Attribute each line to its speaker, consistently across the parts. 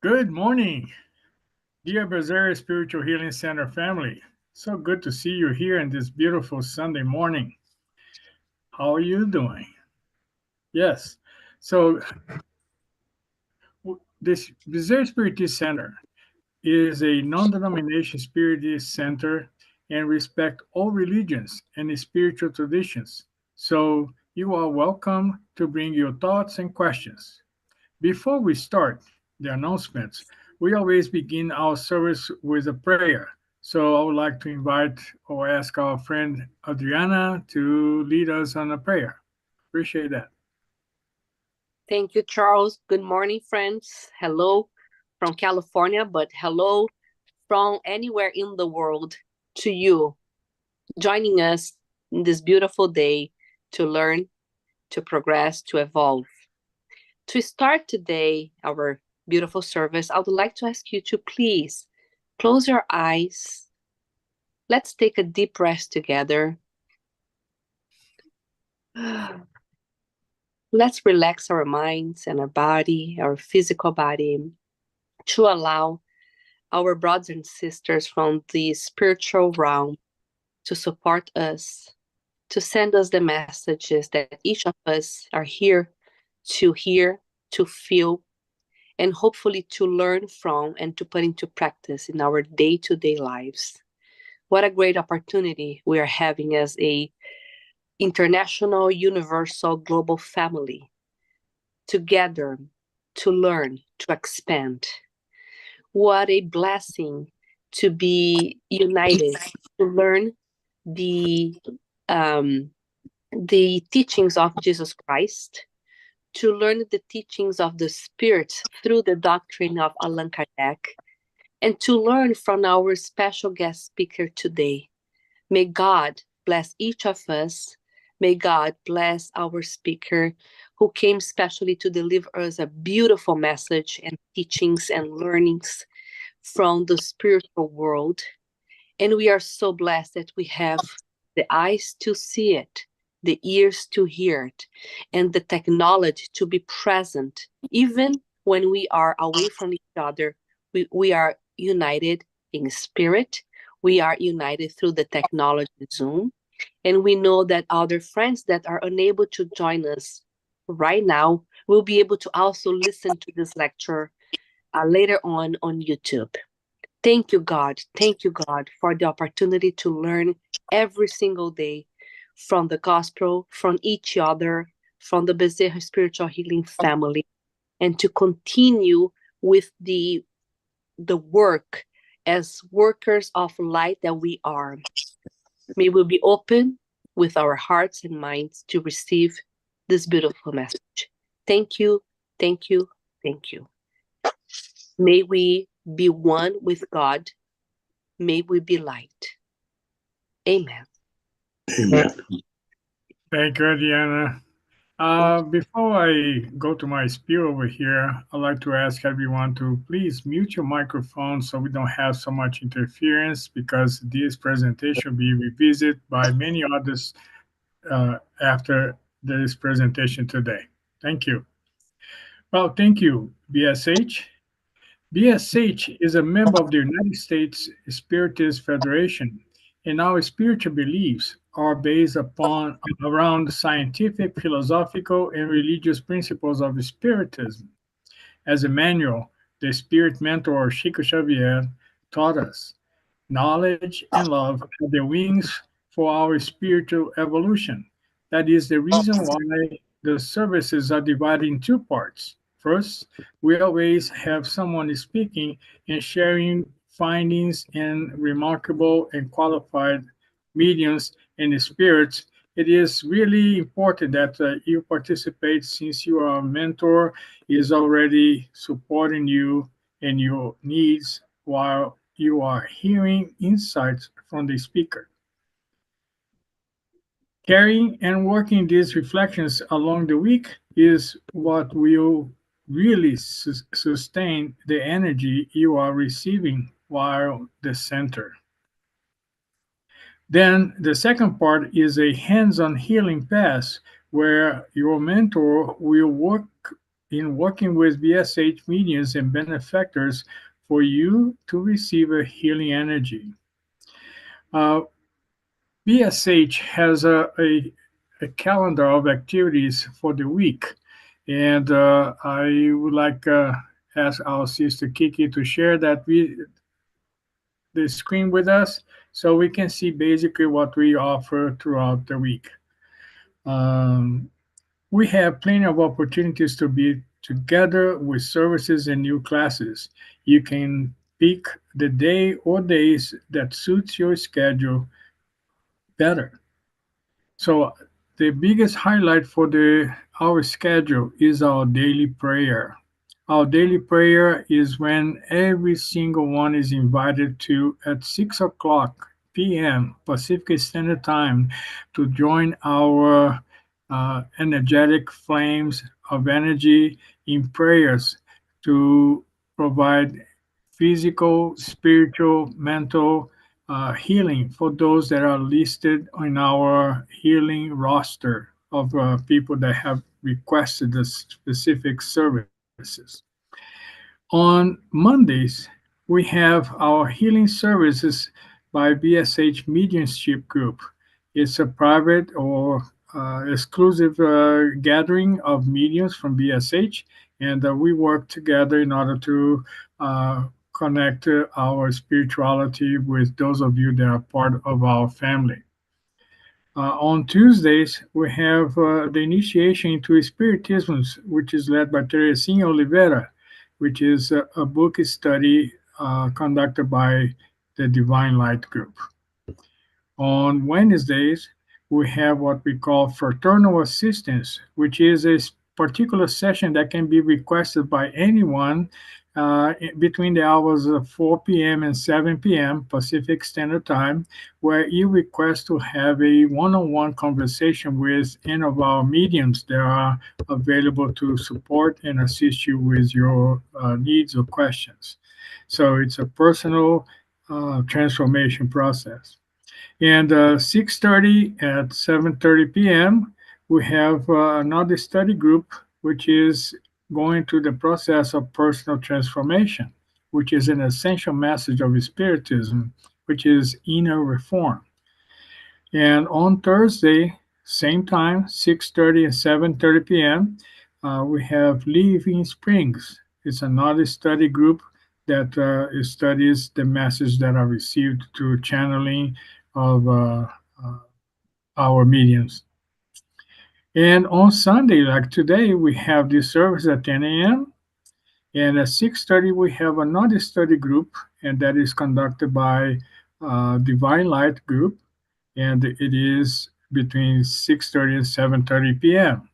Speaker 1: Good morning, dear Brazilian Spiritual Healing Center family. So good to see you here in this beautiful Sunday morning. How are you doing? Yes. So, this Brazilian Spiritist Center is a non-denomination spiritist center and respect all religions and spiritual traditions. So, you are welcome to bring your thoughts and questions. Before we start the announcements, we always begin our service with a prayer. So I would like to invite or ask our friend Adriana to lead us on a prayer. Appreciate that.
Speaker 2: Thank you, Charles. Good morning, friends. Hello from California, but hello from anywhere in the world to you, joining us in this beautiful day to learn, to progress, to evolve. To start today, our beautiful service, I would like to ask you to please close your eyes. Let's take a deep breath together. Let's relax our minds and our body, our physical body, to allow our brothers and sisters from the spiritual realm to support us, to send us the messages that each of us are here to hear, to feel, and hopefully to learn from and to put into practice in our day-to-day lives. What a great opportunity we are having as a international, universal, global family together to learn, to expand. What a blessing to be united, to learn the um, the teachings of Jesus Christ, to learn the teachings of the Spirit through the doctrine of Allan Kardec, and to learn from our special guest speaker today. May God bless each of us. May God bless our speaker who came specially to deliver us a beautiful message and teachings and learnings from the spiritual world. And we are so blessed that we have the eyes to see it, the ears to hear it, and the technology to be present. Even when we are away from each other, we are united in spirit. We are united through the technology Zoom. And we know that other friends that are unable to join us right now will be able to also listen to this lecture later on YouTube. Thank you, God. Thank you, God, for the opportunity to learn every single day from the gospel, from each other, from the Bezerra Spiritual Healing family, and to continue with the work as workers of light that we are. May we be open with our hearts and minds to receive this beautiful message. Thank you, thank you, thank you. May we be one with God. May we be light. Amen.
Speaker 3: Amen.
Speaker 1: Thank you, Adriana. Before I go to my spiel over here, I'd like to ask everyone to please mute your microphone so we don't have so much interference because this presentation will be revisited by many others after this presentation today. Thank you. Well, thank you, BSH. BSH is a member of the United States Spiritist Federation, and our spiritual beliefs are based upon around scientific, philosophical, and religious principles of Spiritism. As a manual, the Spirit Mentor Chico Xavier taught us knowledge and love are the wings for our spiritual evolution. That is the reason why the services are divided in two parts. First, we always have someone speaking and sharing findings and remarkable and qualified mediums and spirits. It is really important that you participate since you are a mentor, is already supporting you and your needs while you are hearing insights from the speaker. Carrying and working these reflections along the week is what will really sustain the energy you are receiving while the center. Then the second part is a hands on healing path where your mentor will work in working with BSH mediums and benefactors for you to receive a healing energy. Uh, BSH has a calendar of activities for the week, and I would like ask our sister Kiki to share the screen with us so we can see basically what we offer throughout the week. Um, we have plenty of opportunities to be together with services and new classes. You can pick the day or days that suits your schedule better. So the biggest highlight for the our schedule is our daily prayer. Our daily prayer is when every single one is invited to at 6 o'clock p.m. Pacific Standard Time to join our energetic flames of energy in prayers to provide physical, spiritual, mental healing for those that are listed on our healing roster of people that have requested the specific services. On Mondays, we have our healing services by BSH Mediumship Group. It's a private or exclusive gathering of mediums from BSH, and we work together in order to uh, connect our spirituality with those of you that are part of our family. On Tuesdays, we have the initiation into Spiritism, which is led by Teresina Oliveira, which is a book study conducted by the Divine Light Group. On Wednesdays, we have what we call fraternal assistance, which is a particular session that can be requested by anyone between the hours of 4 p.m. and 7 p.m. Pacific Standard Time, where you request to have a one on one conversation with any of our mediums that are available to support and assist you with your needs or questions. So it's a personal transformation process. And 6:30 at 7:30 p.m., we have another study group, which is going through the process of personal transformation, which is an essential message of Spiritism, which is inner reform. And on Thursday, same time, 6:30 and 7:30 p.m., we have Living Springs. It's another study group that studies the message that are received through channeling of uh, our mediums. And on Sunday, like today, we have this service at 10 a.m. And at 6:30, we have another study group, and that is conducted by Divine Light Group, and it is between 6:30 and 7:30 p.m.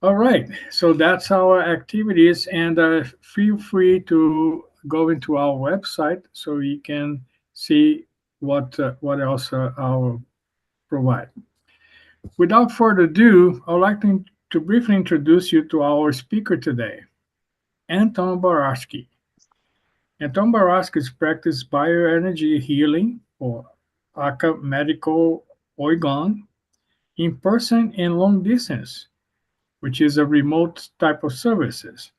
Speaker 1: All right, so that's our activities, and feel free to go into our website so you can see what else I'll provide. Without further ado, I would like to briefly introduce you to our speaker today, Anton Baraschi. Anton Baraschi's practice bioenergy healing, or Aka Medical Oigon, in person and long distance, which is a remote type of services.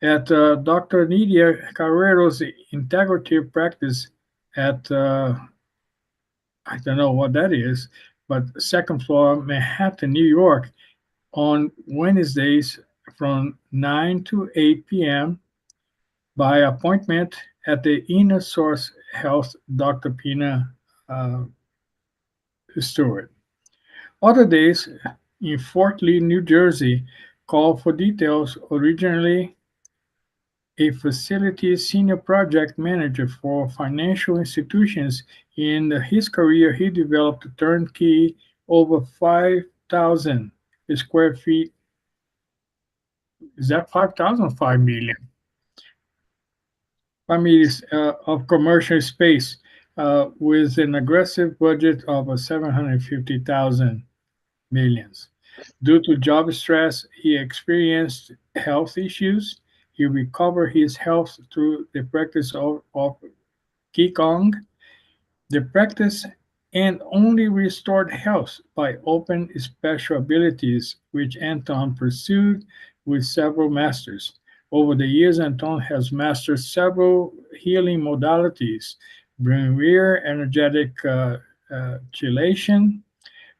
Speaker 1: At Dr. Nidia Carrero's integrative practice at, I don't know what that is, but second floor, Manhattan, New York, on Wednesdays from 9 to 8 p.m. by appointment at the Inner Source Health Dr. Pina uh, Stewart. Other days in Fort Lee, New Jersey, call for details. Originally a facility senior project manager for financial institutions, in his career he developed a turnkey over 5,000 square feet. Is that 5,000 5 million? Families of commercial space with an aggressive budget of 750,000 millions. Due to job stress, he experienced health issues. He recovered his health through the practice of Qigong. The practice and only restored health by open special abilities, which Anton pursued with several masters. Over the years, Anton has mastered several healing modalities: brainware, energetic chelation,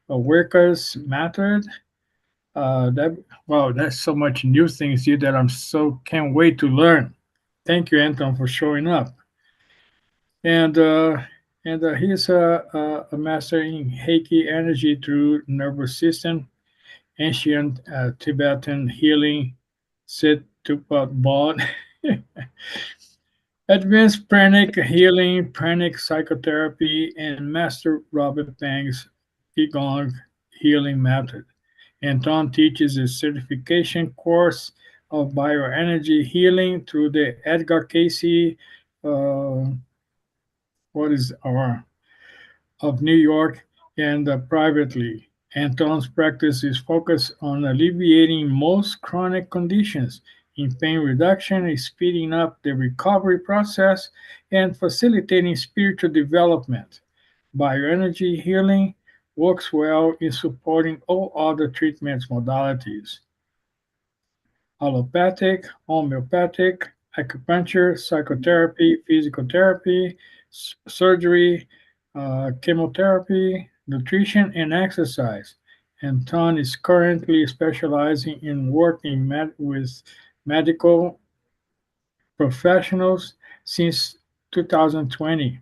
Speaker 1: a worker's method. That wow, that's so much new things here that I'm so can't wait to learn. Thank you, Anton, for showing up. And he's a master in Heike energy through nervous system, ancient Tibetan healing, Sit Tupat Bod, advanced pranic healing, pranic psychotherapy, and Master Robert Pang's Qigong healing method. Anton teaches a certification course of bioenergy healing through the Edgar Casey, uh, what is our of New York, and privately. Anton's practice is focused on alleviating most chronic conditions, in pain reduction, speeding up the recovery process, and facilitating spiritual development. Bioenergy healing works well in supporting all other treatment modalities: allopathic, homeopathic, acupuncture, psychotherapy, physical therapy, surgery, chemotherapy, nutrition, and exercise. Anton is currently specializing in working with medical professionals since 2020.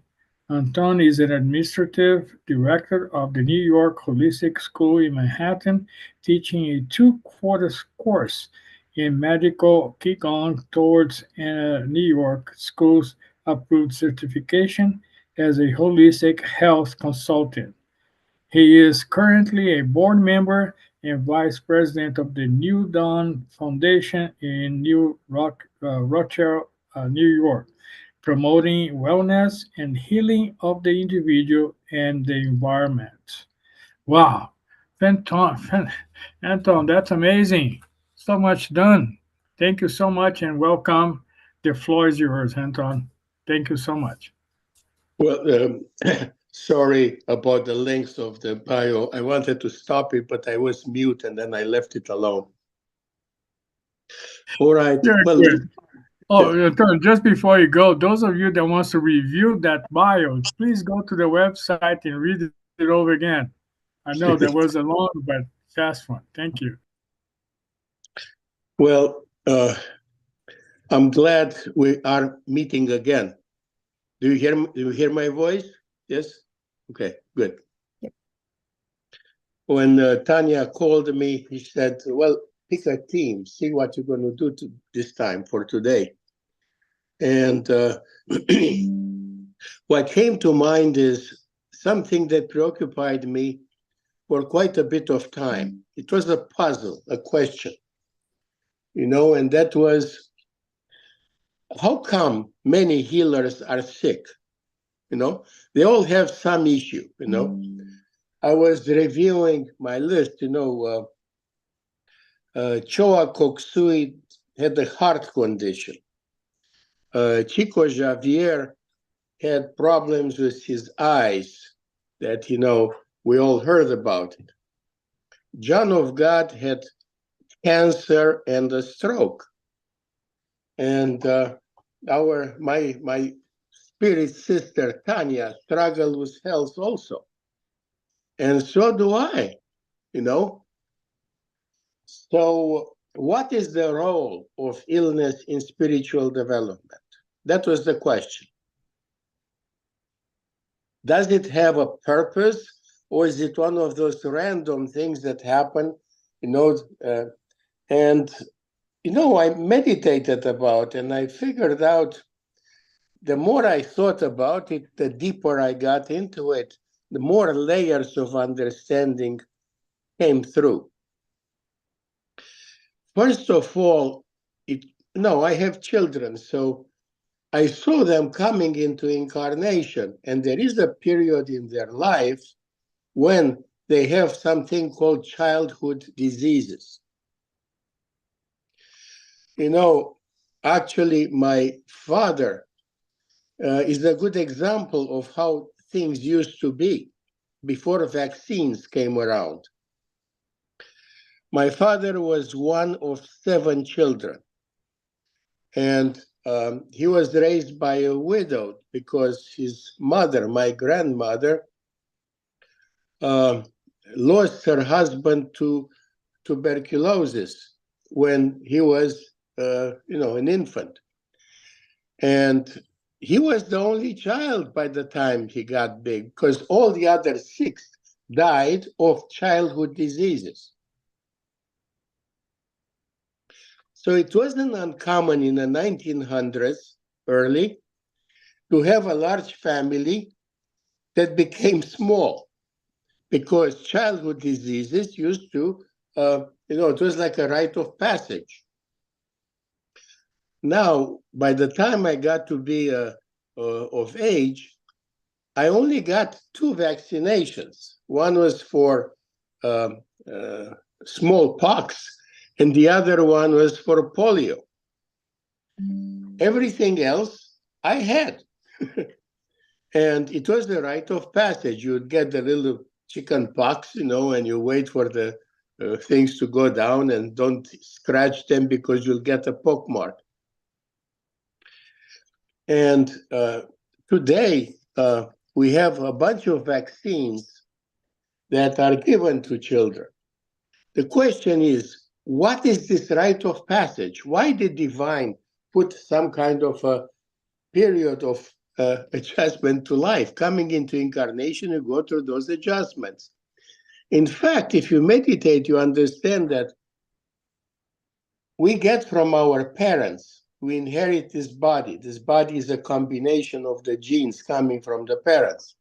Speaker 1: Anton is an administrative director of the New York Holistic School in Manhattan, teaching a two-quarters course in medical Qigong towards New York School's approved certification as a holistic health consultant. He is currently a board member and vice president of the New Dawn Foundation in Rochelle, New York, promoting wellness and healing of the individual and the environment. Wow, Anton, Anton, that's amazing. So much done. Thank you so much and welcome. The floor is yours, Anton. Thank you so much.
Speaker 3: Well, sorry about the length of the bio. I wanted to stop it, but I was mute and then I left it alone. All right.
Speaker 1: You're
Speaker 3: Well,
Speaker 1: good. Oh, Anton, just before you go, those of you that wants to review that bio, please go to the website and read it over again. I know that was a long but fast one. Thank you.
Speaker 3: well, I'm glad we are meeting again. Do you hear? Do you hear my voice? Yes. Okay. Good. When Tanya called me, he said, "Well, pick a team. See what you're going to do this time for today." And what came to mind is something that preoccupied me for quite a bit of time. It was a puzzle, a question, and that was how come many healers are sick? They all have some issue. I was reviewing my list, Choa Koksui had a heart condition. Chico Javier had problems with his eyes that, we all heard about it. John of God had cancer and a stroke. And my spirit sister Tanya struggled with health also. And so do I, you know. So what is the role of illness in spiritual development? That was the question. Does it have a purpose, or is it one of those random things that happen, you know, and I meditated about and I figured out the more I thought about it, the deeper I got into it, the more layers of understanding came through. First of all, I have children, so I saw them coming into incarnation, and there is a period in their life when they have something called childhood diseases. Actually, my father is a good example of how things used to be before vaccines came around. My father was one of 7 children, and he was raised by a widow because his mother, my grandmother, lost her husband to tuberculosis when he was, an infant. And he was the only child by the time he got big, because all the other 6 died of childhood diseases. So it wasn't uncommon in the 1900s, early, to have a large family that became small because childhood diseases used to, it was like a rite of passage. Now, by the time I got to be of age, I only got 2 vaccinations. One was for smallpox, and the other one was for polio. Everything else I had. And it was the rite of passage. You would get the little chicken pox, and you wait for the things to go down and don't scratch them because you'll get a poke mark. And today, we have a bunch of vaccines that are given to children. The question is, what is this rite of passage? Why did divine put some kind of a period of adjustment to life? Coming into incarnation, you go through those adjustments. In fact, if you meditate, you understand that we get from our parents, we inherit this body. This body is a combination of the genes coming from the parents.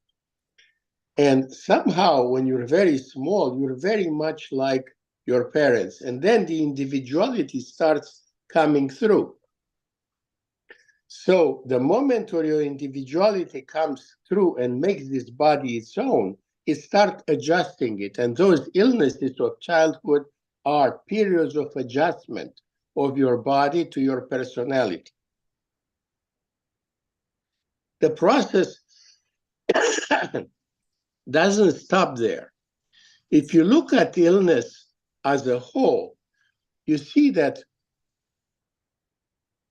Speaker 3: And somehow, when you're very small, you're very much like your parents. And then the individuality starts coming through. So the moment where your individuality comes through and makes this body its own, it starts adjusting it. And those illnesses of childhood are periods of adjustment of your body to your personality. The process doesn't stop there. If you look at illness as a whole, you see that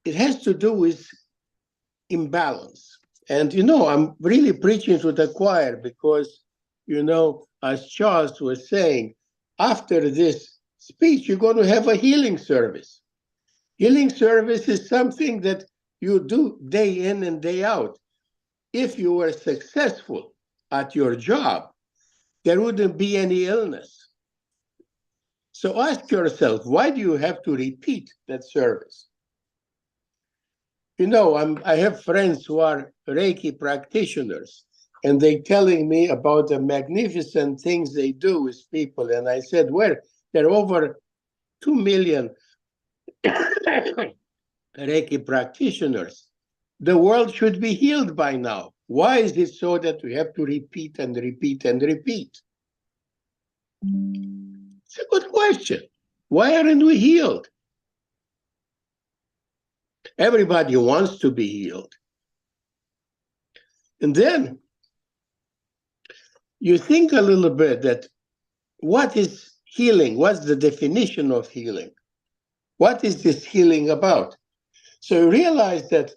Speaker 3: it has to do with imbalance. And, I'm really preaching to the choir because, as Charles was saying, after this speech, you're going to have a healing service. Healing service is something that you do day in and day out. If you were successful at your job, there wouldn't be any illness. So ask yourself, why do you have to repeat that service? I have friends who are Reiki practitioners, and they're telling me about the magnificent things they do with people. And I said, well, there are over 2 million Reiki practitioners. The world should be healed by now. Why is it so that we have to repeat and repeat and repeat? It's a good question. Why aren't we healed? Everybody wants to be healed. And then you think a little bit that what is healing? What's the definition of healing? What is this healing about? So you realize that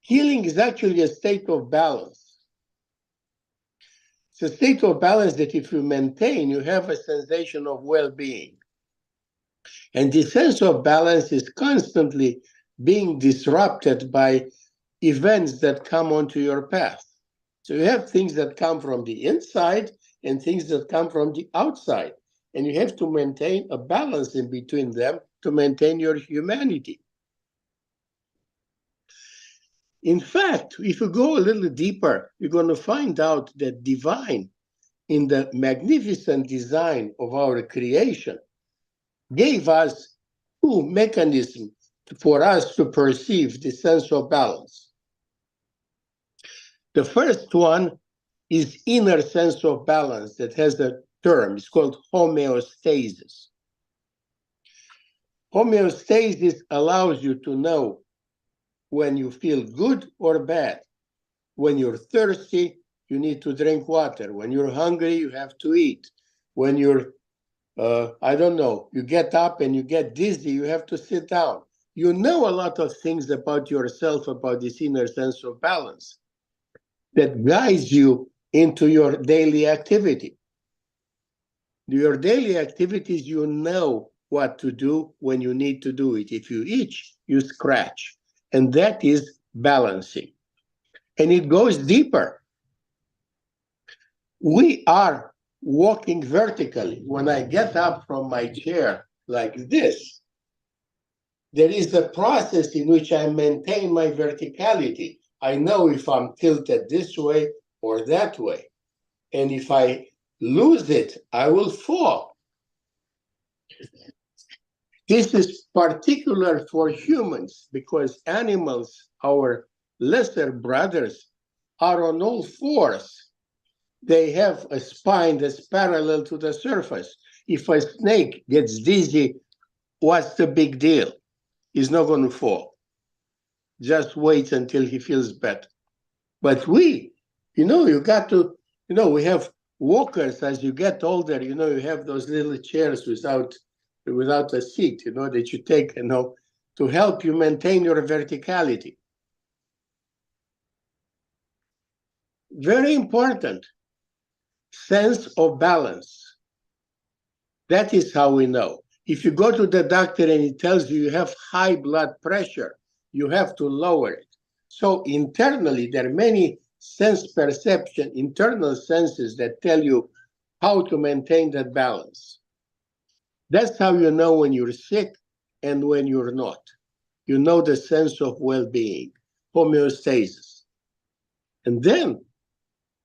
Speaker 3: healing is actually a state of balance. It's a state of balance that if you maintain, you have a sensation of well-being. And the sense of balance is constantly being disrupted by events that come onto your path. So you have things that come from the inside and things that come from the outside. And you have to maintain a balance in between them to maintain your humanity. In fact, if you go a little deeper, you're going to find out that divine, in the magnificent design of our creation, gave us 2 mechanisms for us to perceive the sense of balance. The first one is inner sense of balance that has a term. It's called homeostasis. Homeostasis allows you to know when you feel good or bad. When you're thirsty, you need to drink water. When you're hungry, you have to eat. When you're I don't know, you get up and you get dizzy, you have to sit down. You know a lot of things about yourself, about this inner sense of balance that guides you into your daily activity. Your daily activities, you know what to do when you need to do it. If you itch, you scratch. And that is balancing. And it goes deeper. We are walking vertically. When I get up from my chair like this, there is a process in which I maintain my verticality. I know if I'm tilted this way or that way. And if I lose it, I will fall. This is particular for humans because animals, our lesser brothers, are on all fours. They have a spine that's parallel to the surface. If a snake gets dizzy, what's the big deal? He's not going to fall. Just wait until he feels better. But we, you got to, we have walkers as you get older, you have those little chairs without a seat, that you take, to help you maintain your verticality. Very important. Sense of balance. That is how we know. If you go to the doctor and he tells you have high blood pressure, you have to lower it. So internally, there are many sense perception, internal senses that tell you how to maintain that balance. That's how you know when you're sick and when you're not. You know the sense of well-being, homeostasis. And then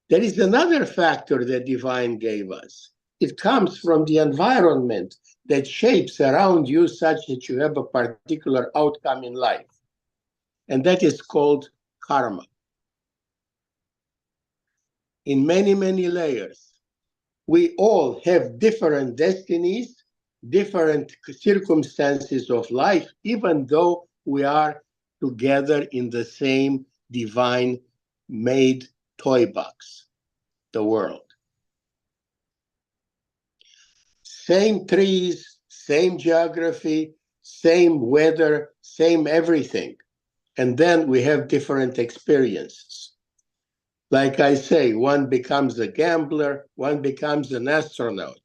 Speaker 3: there is another factor that divine gave us. It comes from the environment that shapes around you such that you have a particular outcome in life. And that is called karma. In many, many layers, we all have different destinies, different circumstances of life, even though we are together in the same divine-made toy box, the world. Same trees, same geography, same weather, same everything. And then we have different experiences. Like I say, one becomes a gambler, one becomes an astronaut.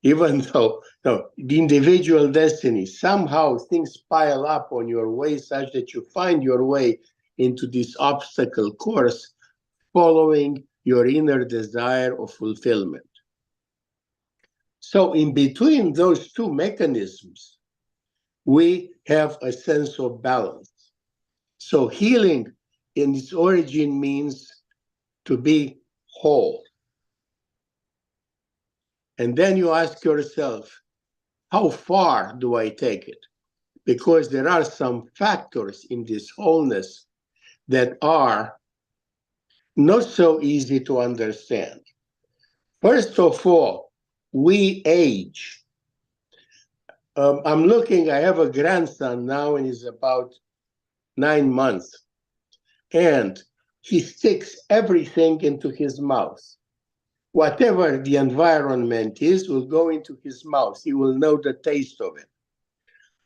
Speaker 3: Even though the individual destiny, somehow things pile up on your way such that you find your way into this obstacle course following your inner desire of fulfillment. So in between those two mechanisms, we have a sense of balance. So healing in its origin means to be whole. And then you ask yourself, how far do I take it? Because there are some factors in this wholeness that are not so easy to understand. First of all, we age. I have a grandson now and he's about 9 months. And he sticks everything into his mouth. Whatever the environment is will go into his mouth. He will know the taste of it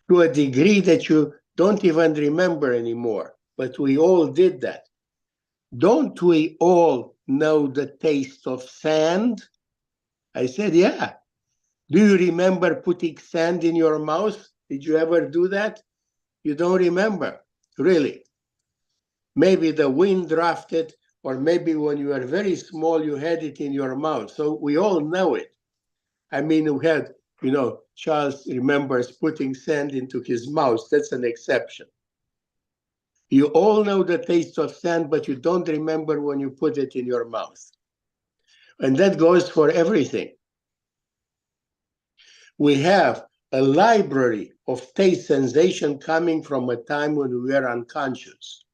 Speaker 3: to a degree that you don't even remember anymore. But we all did that. Don't we all know the taste of sand? I said, yeah. Do you remember putting sand in your mouth? Did you ever do that? You don't remember, really. Maybe the wind drafted, or maybe when you were very small, you had it in your mouth. So we all know it. I mean, we had, Charles remembers putting sand into his mouth. That's an exception. You all know the taste of sand, but you don't remember when you put it in your mouth. And that goes for everything. We have a library of taste sensation coming from a time when we were unconscious.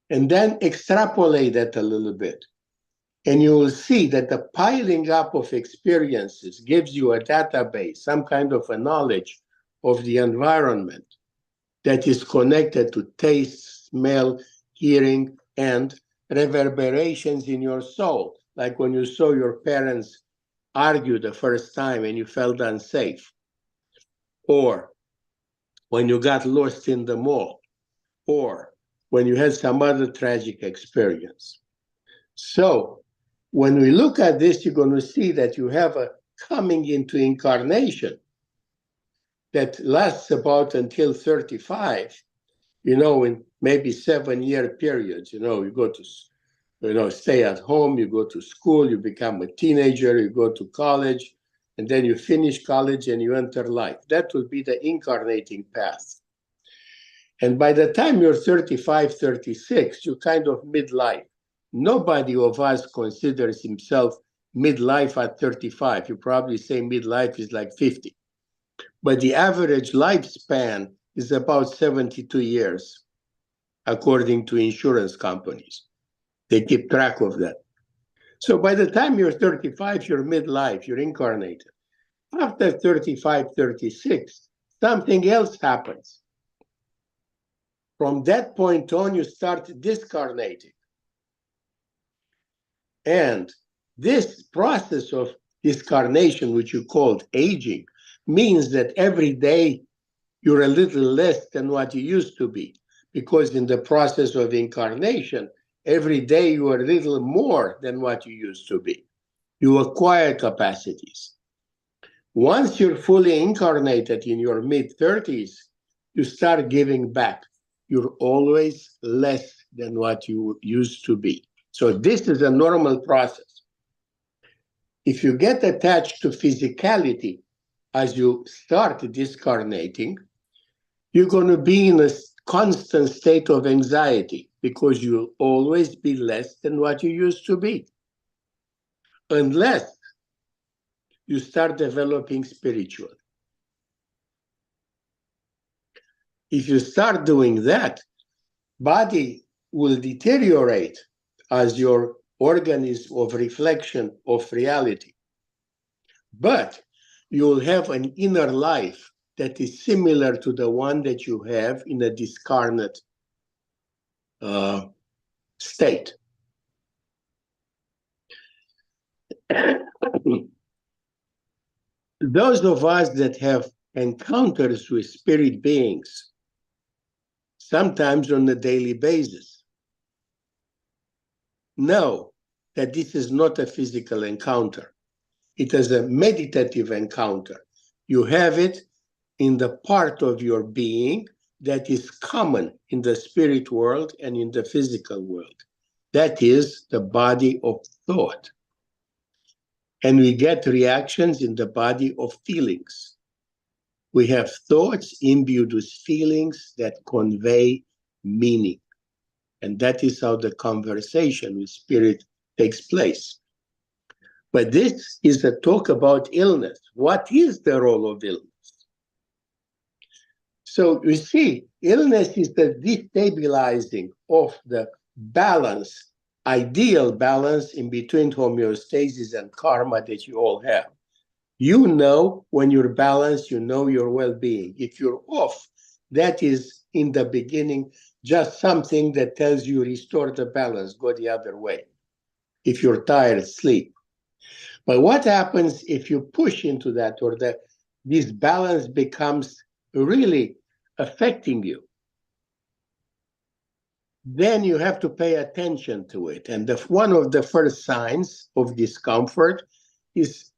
Speaker 3: And then extrapolate that a little bit. And you will see that the piling up of experiences gives you a database, some kind of a knowledge of the environment that is connected to taste, smell, hearing, and reverberations in your soul. Like when you saw your parents argue the first time and you felt unsafe, or when you got lost in the mall, or when you had some other tragic experience. So when we look at this, you're going to see that you have a coming into incarnation that lasts about until 35, in maybe 7-year periods. You go to, stay at home, you go to school, you become a teenager, you go to college, and then you finish college and you enter life. That would be the incarnating path. And by the time you're 35, 36, you're kind of midlife. Nobody of us considers himself midlife at 35. You probably say midlife is like 50. But the average lifespan is about 72 years, according to insurance companies. They keep track of that. So by the time you're 35, you're midlife, you're incarnated. After 35, 36, something else happens. From that point on, you start discarnating. And this process of discarnation, which you called aging, means that every day you're a little less than what you used to be. Because in the process of incarnation, every day you are a little more than what you used to be. You acquire capacities. Once you're fully incarnated in your mid-30s, you start giving back. You're always less than what you used to be. So this is a normal process. If you get attached to physicality as you start discarnating, you're going to be in a constant state of anxiety because you'll always be less than what you used to be. Unless you start developing spiritual. If you start doing that, body will deteriorate as your organism of reflection of reality. But you'll have an inner life that is similar to the one that you have in a discarnate state. Those of us that have encounters with spirit beings, sometimes on a daily basis, know that this is not a physical encounter. It is a meditative encounter. You have it in the part of your being that is common in the spirit world and in the physical world. That is the body of thought. And we get reactions in the body of feelings. We have thoughts imbued with feelings that convey meaning. And that is how the conversation with spirit takes place. But this is a talk about illness. What is the role of illness? So you see, illness is the destabilizing of the balance, ideal balance in between homeostasis and karma that you all have. You know when you're balanced, you know your well-being. If you're off, that is in the beginning just something that tells you restore the balance, go the other way. If you're tired, sleep. But what happens if you push into that, or that this balance becomes really affecting you? Then you have to pay attention to it. And one of the first signs of discomfort is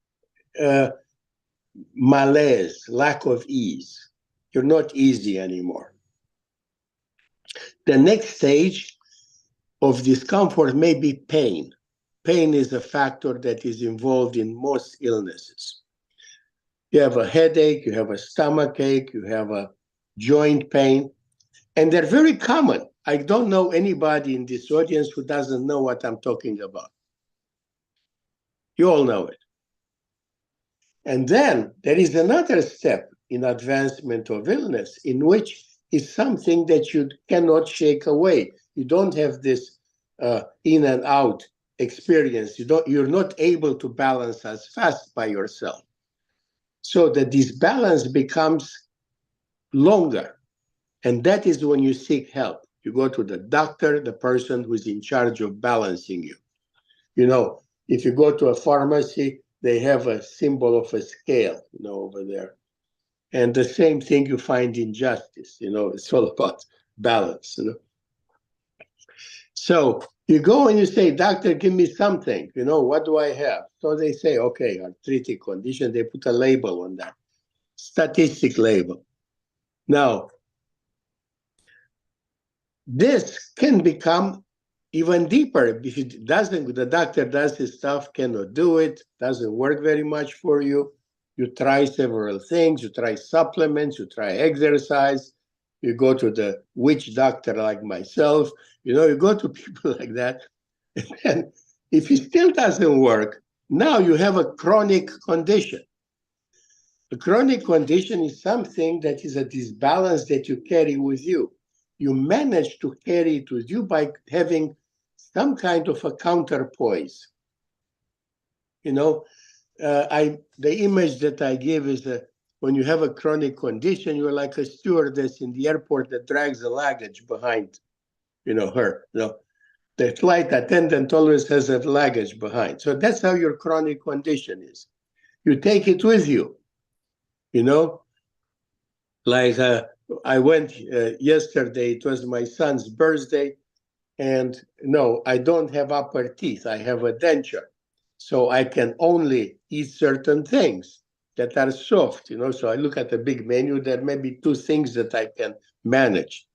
Speaker 3: malaise, lack of ease. You're not easy anymore. The next stage of discomfort may be pain. Pain is a factor that is involved in most illnesses. You have a headache, you have a stomach ache, you have a joint pain, and they're very common. I don't know anybody in this audience who doesn't know what I'm talking about. You all know it. And then there is another step in advancement of illness, in which is something that you cannot shake away. You don't have this in and out experience. You're not able to balance as fast by yourself. So that this balance becomes longer. And that is when you seek help. You go to the doctor, the person who's in charge of balancing you. You know, if you go to a pharmacy, they have a symbol of a scale, over there. And the same thing you find in justice, it's all about balance. So you go and you say, doctor, give me something, what do I have? So they say, okay, arthritic condition, they put a label on that, statistic label. Now, this can become even deeper. If it doesn't, the doctor does his stuff, cannot do it, doesn't work very much for you. You try several things, you try supplements, you try exercise, you go to the witch doctor like myself, you go to people like that. And if it still doesn't work, now you have a chronic condition. A chronic condition is something that is a disbalance that you carry with you. You manage to carry it with you by having some kind of a counterpoise. The image that I give is when you have a chronic condition, you're like a stewardess in the airport that drags the luggage behind, her. The flight attendant always has a luggage behind. So that's how your chronic condition is. You take it with you, like I went yesterday, it was my son's birthday, and no, I don't have upper teeth, I have a denture. So I can only eat certain things that are soft, so I look at the big menu, there may be 2 things that I can manage.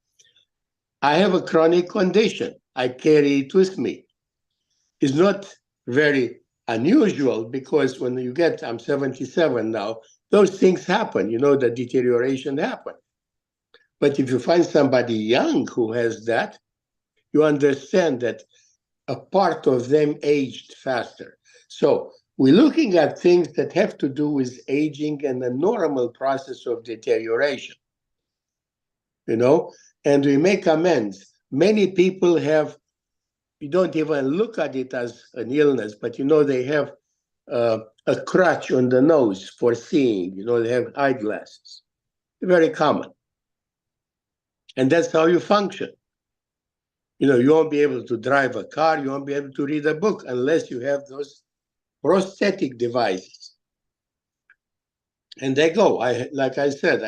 Speaker 3: I have a chronic condition, I carry it with me. It's not very unusual because when you get, I'm 77 now, those things happen, the deterioration happens. But if you find somebody young who has that, you understand that a part of them aged faster. So we're looking at things that have to do with aging and the normal process of deterioration, and we make amends. Many people have, you don't even look at it as an illness, but they have a crutch on the nose for seeing, they have eyeglasses. Very common. And that's how you function. You won't be able to drive a car, you won't be able to read a book unless you have those prosthetic devices. And they go. Like I said,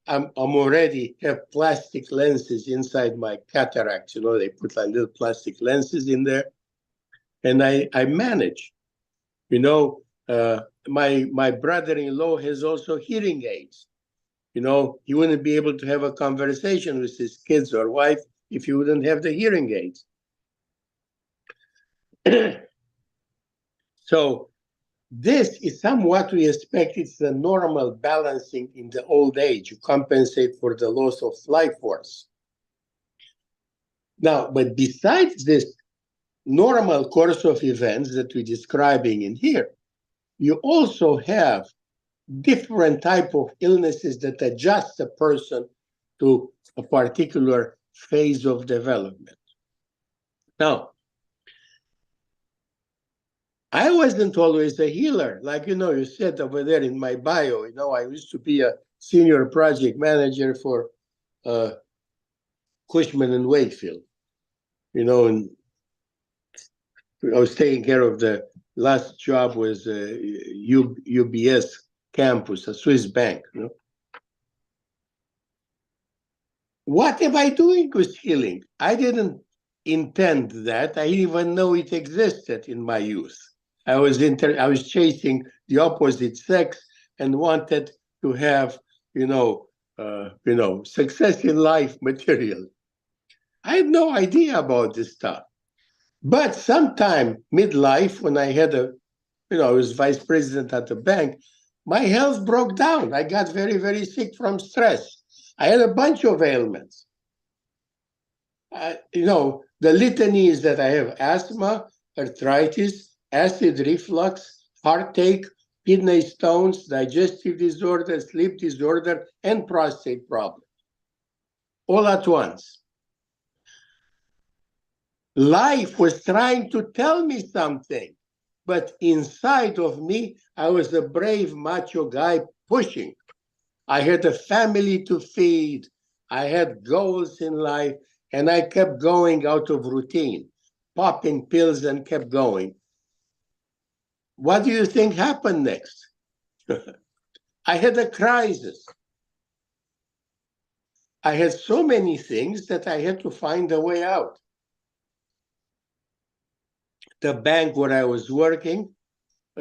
Speaker 3: I'm already have plastic lenses inside my cataracts. They put like little plastic lenses in there, and I manage. My brother-in-law has also hearing aids. He wouldn't be able to have a conversation with his kids or wife if he wouldn't have the hearing aids. So this is somewhat we expect. It's the normal balancing in the old age. You compensate for the loss of life force. Now, but besides this normal course of events that we're describing in here, you also have different type of illnesses that adjust a person to a particular phase of development. Now, I wasn't always a healer. Like, you said over there in my bio, I used to be a senior project manager for Cushman and Wakefield, and I was taking care of the last job was UBS campus, a Swiss bank. What am I doing with healing? I didn't intend that. I didn't even know it existed in my youth. I was chasing the opposite sex and wanted to have, success in life material. I had no idea about this stuff. But sometime midlife, when I had I was vice president at the bank, my health broke down. I got very, very sick from stress. I had a bunch of ailments. The litany is that I have asthma, arthritis, acid reflux, heartache, kidney stones, digestive disorder, sleep disorder, and prostate problem. All at once. Life was trying to tell me something, but inside of me, I was a brave macho guy pushing. I had a family to feed. I had goals in life, and I kept going out of routine, popping pills and kept going. What do you think happened next? I had a crisis. I had so many things that I had to find a way out. The bank where I was working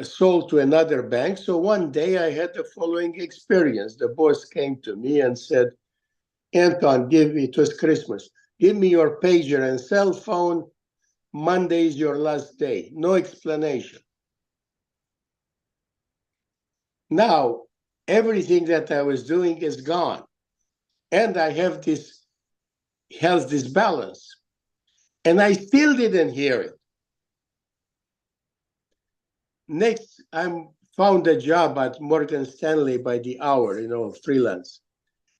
Speaker 3: sold to another bank. So one day I had the following experience. The boss came to me and said, Anton, it was Christmas, give me your pager and cell phone. Monday is your last day. No explanation. Now, everything that I was doing is gone. And I have this health disbalance. And I still didn't hear it. Next, I found a job at Morgan Stanley by the hour, freelance.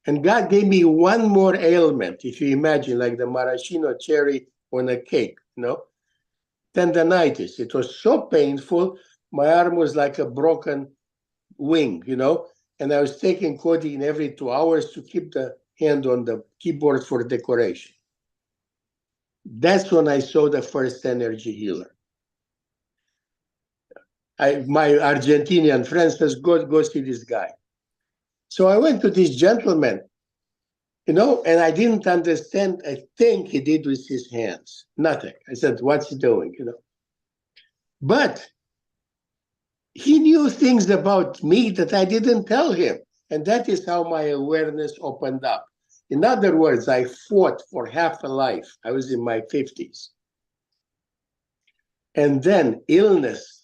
Speaker 3: And God gave me one more ailment, if you imagine, like the maraschino cherry on a cake, tendonitis. It was so painful. My arm was like a broken wing, and I was taking codeine every 2 hours to keep the hand on the keyboard for decoration. That's when I saw the first energy healer. My Argentinian friend says, go see this guy. So I went to this gentleman, and I didn't understand a thing he did with his hands. Nothing. I said, what's he doing, But he knew things about me that I didn't tell him. And that is how my awareness opened up. In other words, I fought for half a life. I was in my 50s. And then illness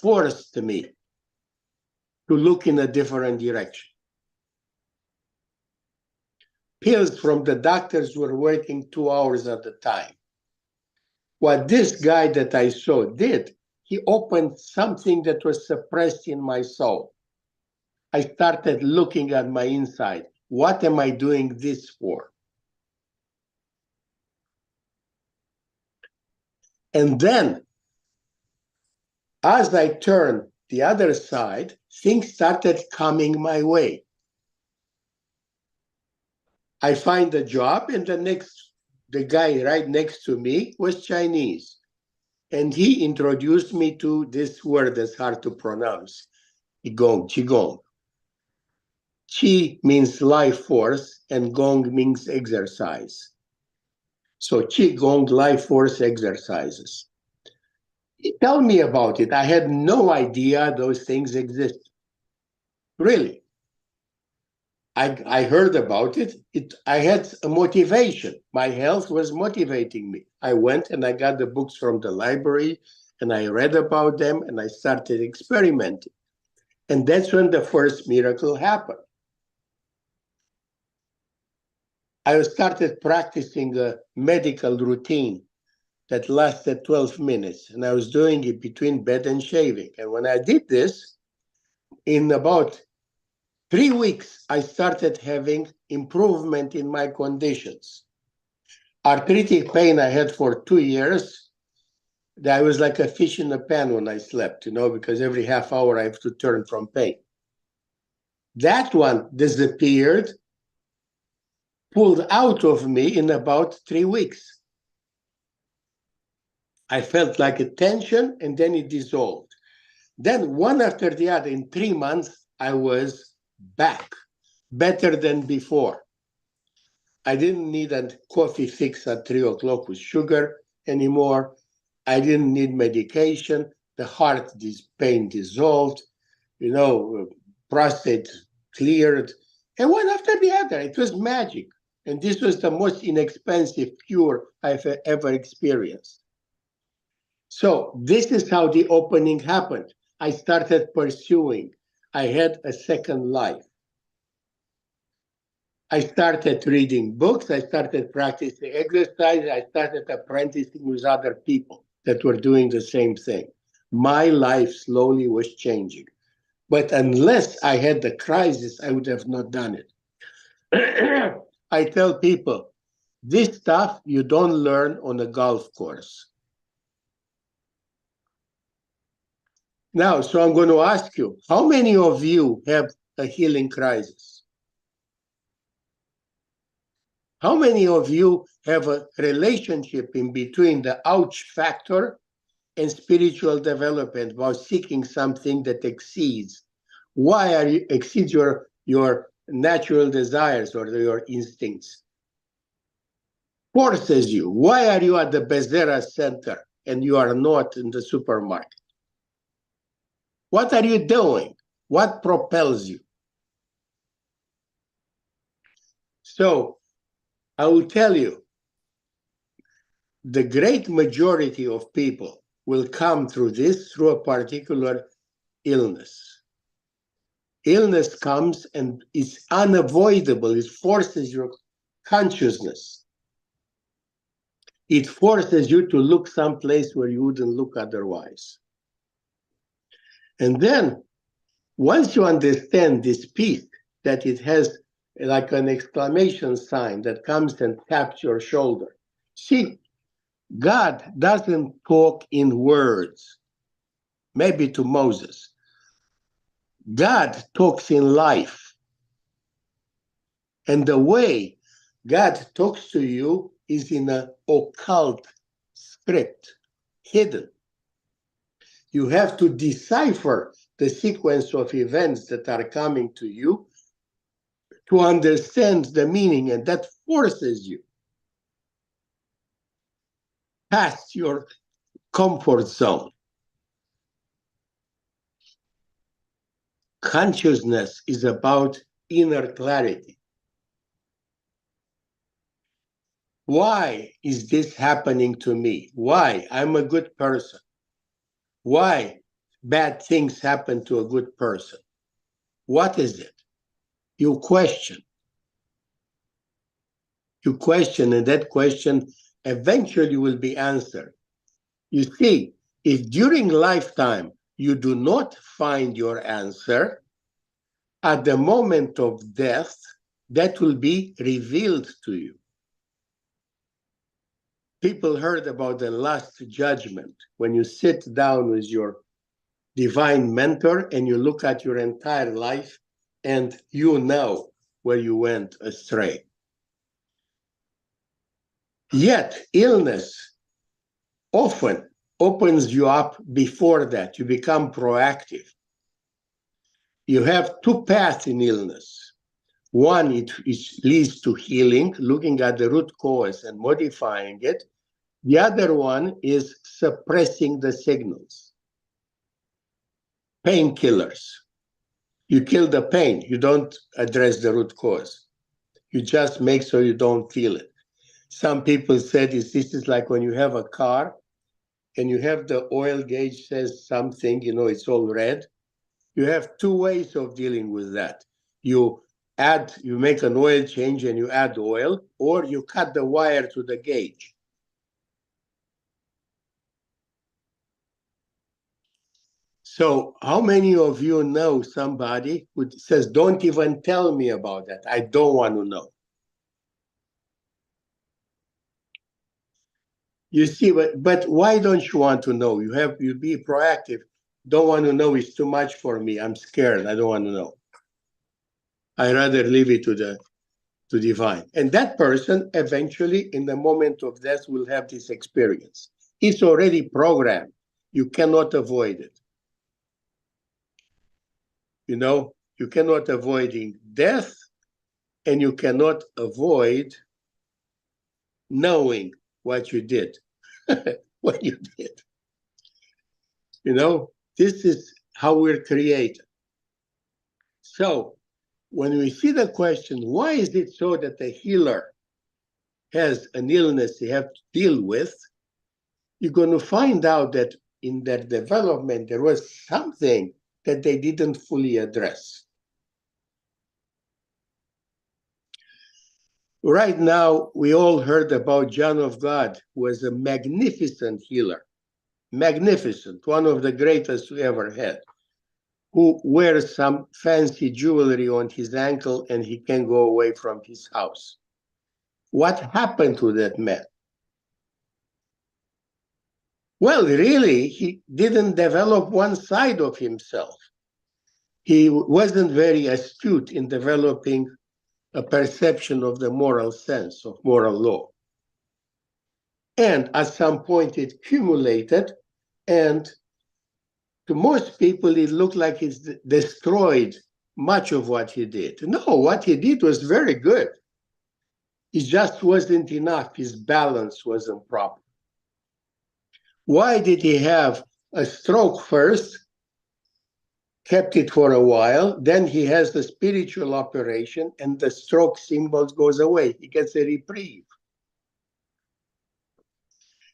Speaker 3: forced me to look in a different direction. Pills from the doctors were working 2 hours at a time. What this guy that I saw did, he opened something that was suppressed in my soul. I started looking at my inside. What am I doing this for? And then, as I turned the other side, things started coming my way. I find a job, and the guy right next to me was Chinese. And he introduced me to this word that's hard to pronounce, Qigong. Qi means life force, and Gong means exercise. So Qigong, life force exercises. Tell me about it. I had no idea those things exist. Really. I heard about it. I had a motivation. My health was motivating me. I went and I got the books from the library and I read about them and I started experimenting. And that's when the first miracle happened. I started practicing a medical routine that lasted 12 minutes, and I was doing it between bed and shaving. And when I did this, in about 3 weeks, I started having improvement in my conditions. Arthritic pain I had for 2 years. I was like a fish in a pan when I slept, because every half hour I have to turn from pain. That one disappeared, pulled out of me in about 3 weeks. I felt like a tension and then it dissolved. Then one after the other, in 3 months, I was back, better than before. I didn't need a coffee fix at 3 o'clock with sugar anymore. I didn't need medication. The heart pain dissolved, prostate cleared, and one after the other. It was magic. And this was the most inexpensive cure I've ever experienced. So this is how the opening happened. I started pursuing. I had a second life. I started reading books. I started practicing exercise. I started apprenticing with other people that were doing the same thing. My life slowly was changing. But unless I had the crisis, I would have not done it. I tell people, this stuff you don't learn on a golf course. Now, so I'm going to ask you, how many of you have a healing crisis? How many of you have a relationship in between the ouch factor and spiritual development, about seeking something that exceeds. Why are you exceeds your natural desires or your instincts? Forces you. Why are you at the Bezerra Center and you are not in the supermarket? What are you doing? What propels you? So I will tell you, the great majority of people will come through this through a particular illness. Illness comes and it's unavoidable. It forces your consciousness. It forces you to look someplace where you wouldn't look otherwise. And then, once you understand this peace, that it has like an exclamation sign that comes and taps your shoulder. See, God doesn't talk in words, maybe to Moses. God talks in life. And the way God talks to you is in an occult script, hidden. You have to decipher the sequence of events that are coming to you to understand the meaning, and that forces you past your comfort zone. Consciousness is about inner clarity. Why is this happening to me? Why? I'm a good person. Why bad things happen to a good person? What is it? You question. You question, and that question eventually will be answered. You see, if during lifetime you do not find your answer, at the moment of death, that will be revealed to you. People heard about the last judgment, when you sit down with your divine mentor and you look at your entire life and you know where you went astray. Yet illness often opens you up before that. You become proactive. You have two paths in illness. One, it leads to healing, looking at the root cause and modifying it. The other one is suppressing the signals. Painkillers. You kill the pain. You don't address the root cause. You just make so you don't feel it. Some people said this is like when you have a car and you have the oil gauge says something, it's all red. You have two ways of dealing with that. You make an oil change and you add oil, or you cut the wire to the gauge. So how many of you know somebody who says, don't even tell me about that. I don't want to know. You see, but why don't you want to know? You be proactive. Don't want to know is too much for me. I'm scared. I don't want to know. I rather leave it to divine. And that person eventually, in the moment of death, will have this experience. It's already programmed. You cannot avoid it. You cannot avoid death, and you cannot avoid knowing what you did. What you did. This is how we're created. So when we see the question, why is it so that the healer has an illness they have to deal with, you're going to find out that in their development, there was something that they didn't fully address. Right now, we all heard about John of God, who was a magnificent healer. Magnificent, one of the greatest we ever had, who wears some fancy jewelry on his ankle and he can go away from his house. What happened to that man? Well, really, he didn't develop one side of himself. He wasn't very astute in developing a perception of the moral sense, of moral law. And at some point it accumulated, And to most people, it looked like he's destroyed much of what he did. No, what he did was very good. It just wasn't enough. His balance wasn't proper. Why did he have a stroke first? Kept it for a while. Then he has the spiritual operation, and the stroke symbols goes away. He gets a reprieve.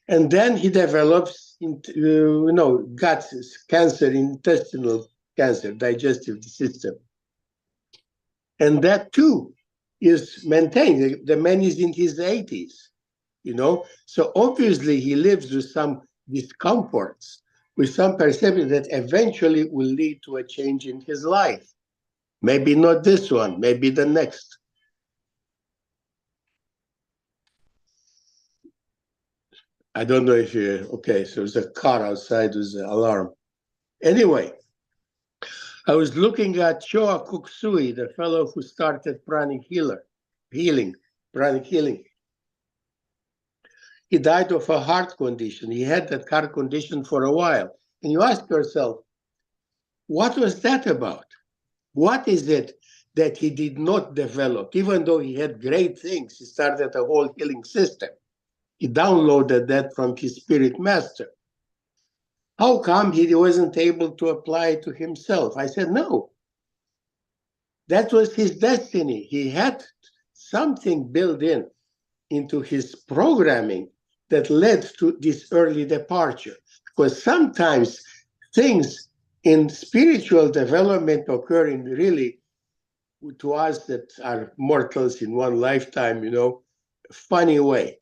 Speaker 3: And then he develops into, gut cancer, intestinal cancer, digestive system. And that too is maintained. The man is in his 80s. So obviously he lives with some discomforts, with some perception that eventually will lead to a change in his life. Maybe not this one, maybe the next. I don't know if okay, so there's a car outside with the alarm. Anyway, I was looking at Shoa Koksui, the fellow who started pranic healing. He died of a heart condition. He had that heart condition for a while. And you ask yourself, what was that about? What is it that he did not develop? Even though he had great things, he started a whole healing system. He downloaded that from his spirit master. How come he wasn't able to apply it to himself? I said, no. That was his destiny. He had something built into his programming that led to this early departure. Because sometimes things in spiritual development occur in really, to us that are mortals in one lifetime, funny way.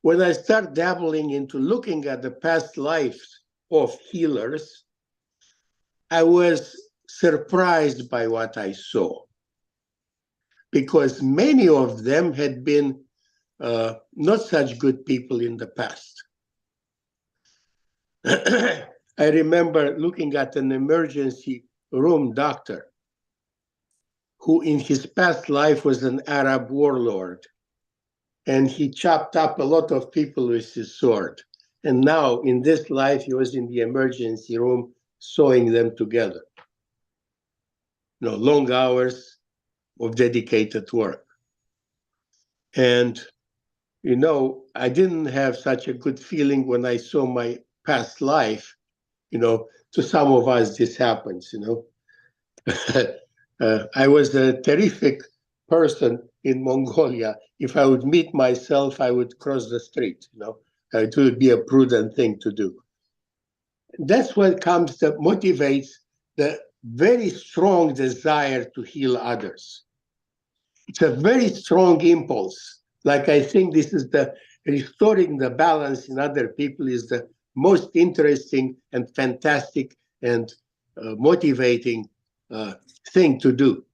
Speaker 3: When I start dabbling into looking at the past lives of healers, I was surprised by what I saw, because many of them had been not such good people in the past. I remember looking at an emergency room doctor who in his past life was an Arab warlord, and he chopped up a lot of people with his sword. And now in this life, he was in the emergency room sewing them together. Long hours of dedicated work. And, I didn't have such a good feeling when I saw my past life. To some of us, this happens, I was a terrific person in Mongolia. If I would meet myself, I would cross the street, It would be a prudent thing to do. That's what that motivates the very strong desire to heal others. It's a very strong impulse. Like, I think this is the restoring the balance in other people is the most interesting and fantastic and motivating thing to do.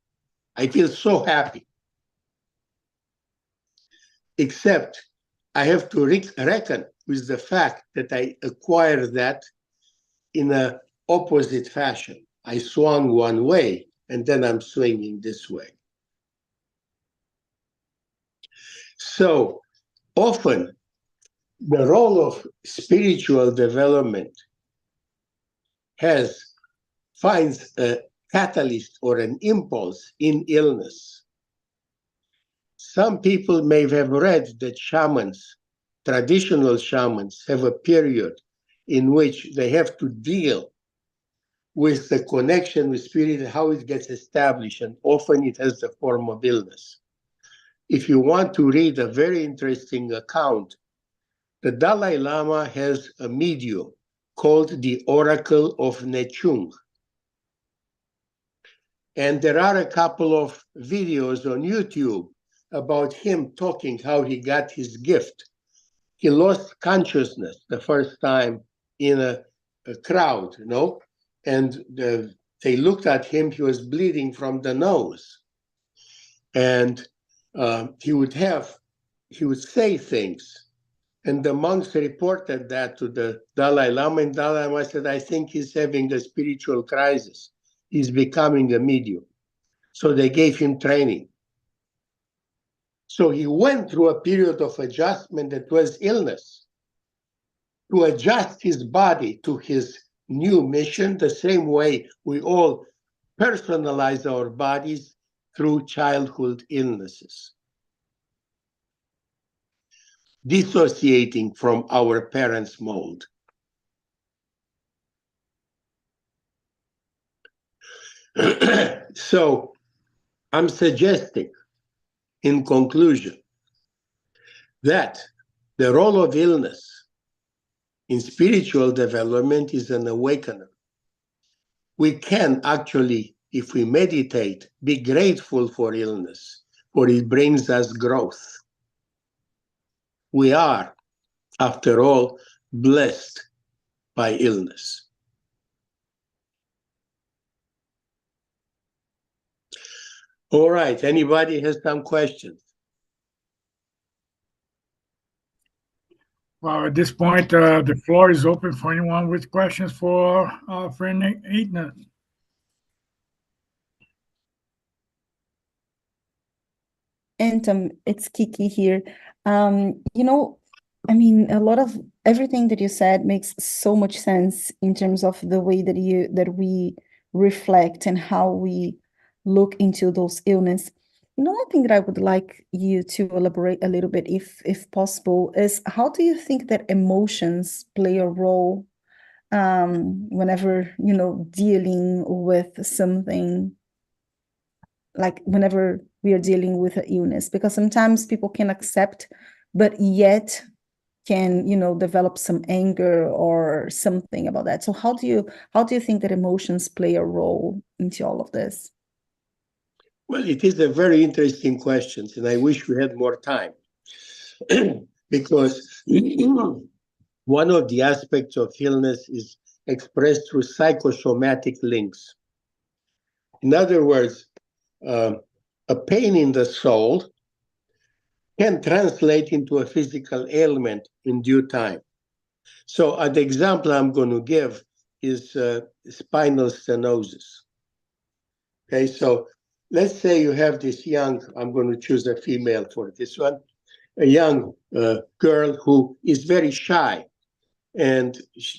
Speaker 3: I feel so happy. Except I have to reckon with the fact that I acquired that in an opposite fashion. I swung one way, and then I'm swinging this way. So often, the role of spiritual development finds a catalyst or an impulse in illness. Some people may have read that traditional shamans, have a period in which they have to deal with the connection with spirit, how it gets established, and often it has the form of illness. If you want to read a very interesting account, the Dalai Lama has a medium called the Oracle of Nechung. And there are a couple of videos on YouTube about him talking how he got his gift. He lost consciousness the first time in a crowd, and they looked at him, he was bleeding from the nose. And he would say things. And the monks reported that to the Dalai Lama, and Dalai Lama said, I think he's having a spiritual crisis. He's becoming a medium. So they gave him training. So he went through a period of adjustment that was illness. to adjust his body to his new mission, the same way we all personalize our bodies through childhood illnesses, dissociating from our parents' mold. So I'm suggesting, in conclusion, that the role of illness in spiritual development is an awakener. We can actually, if we meditate, be grateful for illness, for it brings us growth. We are, after all, blessed by illness. All right, anybody has some questions?
Speaker 1: Well, at this point, the floor is open for anyone with questions for friend Aetna.
Speaker 4: Anton, it's Kiki here. I mean, a lot of everything that you said makes so much sense in terms of the way that we reflect and how we look into those illness. Another thing that I would like you to elaborate a little bit, if possible, is how do you think that emotions play a role whenever, dealing with something, like whenever we are dealing with an illness? Because sometimes people can accept, but yet can, develop some anger or something about that. So how do you think that emotions play a role into all of this?
Speaker 3: Well, it is a very interesting question, and I wish we had more time. Because one of the aspects of illness is expressed through psychosomatic links. In other words, a pain in the soul can translate into a physical ailment in due time. So the example I'm going to give is spinal stenosis. Okay, so let's say you have this young, I'm going to choose a female for this one, a young girl who is very shy. And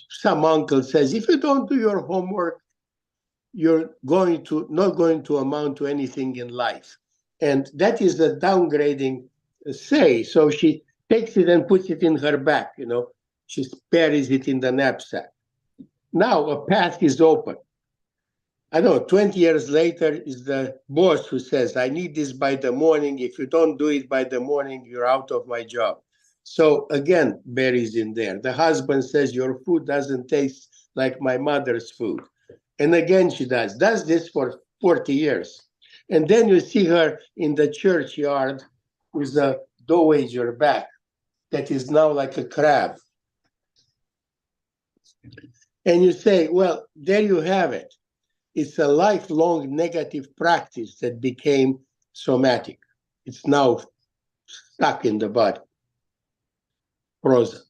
Speaker 3: some uncle says, if you don't do your homework, you're not going to amount to anything in life. And that is a downgrading say. So she takes it and puts it in her back, she buries it in the knapsack. Now a path is open. I know 20 years later is the boss who says, I need this by the morning. If you don't do it by the morning, you're out of my job. So again, buries in there. The husband says, your food doesn't taste like my mother's food. And again, she does this for 40 years. And then you see her in the churchyard with a dowager back that is now like a crab. And you say, well, there you have it. It's a lifelong negative practice that became somatic. It's now stuck in the body. Frozen.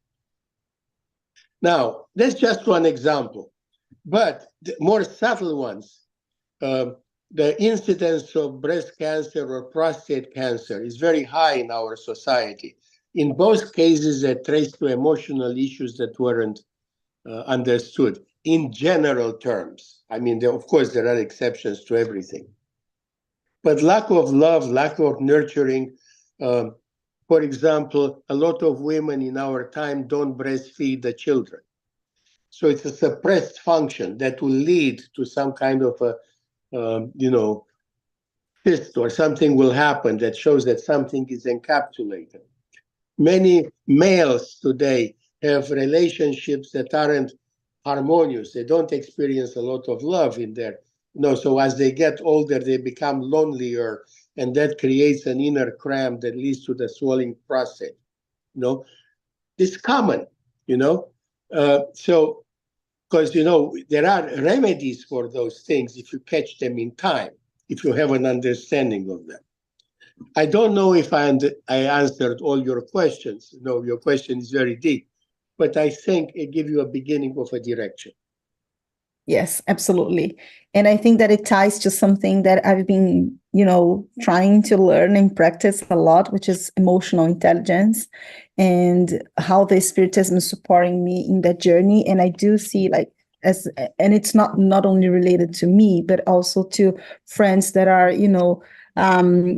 Speaker 3: Now, that's just one example. But the more subtle ones, the incidence of breast cancer or prostate cancer is very high in our society. In both cases, they're traced to emotional issues that weren't understood. In general terms, I mean, of course, there are exceptions to everything. But lack of love, lack of nurturing, for example, a lot of women in our time don't breastfeed the children. So it's a suppressed function that will lead to some kind of a, cyst or something will happen that shows that something is encapsulated. Many males today have relationships that aren't harmonious. They don't experience a lot of love in there. So as they get older, they become lonelier, and that creates an inner cramp that leads to the swelling prostate. It's common, so because, there are remedies for those things if you catch them in time, if you have an understanding of them. I don't know if I answered all your questions. Your question is very deep, but I think it gives you a beginning of a direction.
Speaker 4: Yes, absolutely. And I think that it ties to something that I've been trying to learn and practice a lot, which is emotional intelligence, and how the spiritism is supporting me in that journey. And I do see like and it's not only related to me, but also to friends that are,